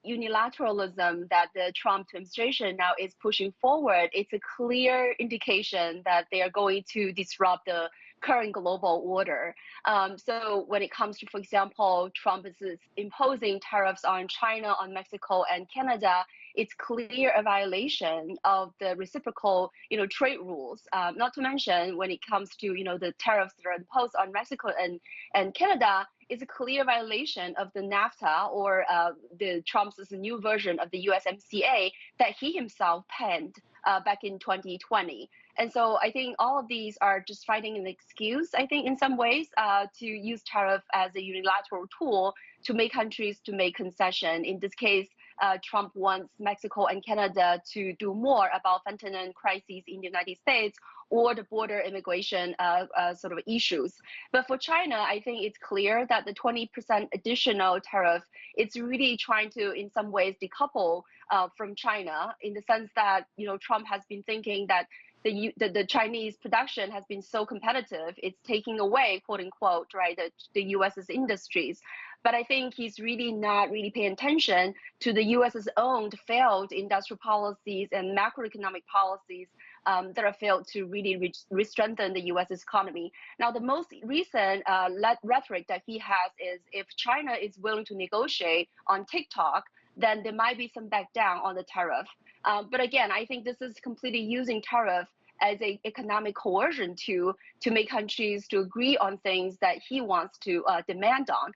unilateralism that the Trump administration now is pushing forward, it's a clear indication that they are going to disrupt the current global order. So when it comes to, for example, Trump is imposing tariffs on China, on Mexico, and Canada, it's clear a violation of the reciprocal, trade rules. Not to mention when it comes to, the tariffs that are imposed on Mexico and Canada, is a clear violation of the NAFTA or the Trump's new version of the USMCA that he himself penned back in 2020. And so I think all of these are just finding an excuse, I think, in some ways, to use tariff as a unilateral tool to make countries to make concession. In this case, Trump wants Mexico and Canada to do more about fentanyl crises in the United States or the border immigration sort of issues. But for China, I think it's clear that the 20% additional tariff, it's really trying to, in some ways, decouple from China in the sense that, Trump has been thinking that the Chinese production has been so competitive, it's taking away, quote unquote, right, the US's industries. But I think he's really not really paying attention to the US's own failed industrial policies and macroeconomic policies that are failed to really strengthen the US's economy. Now, the most recent rhetoric that he has is if China is willing to negotiate on TikTok, then there might be some back down on the tariff. But again, I think this is completely using tariff as an economic coercion to make countries to agree on things that he wants to demand on.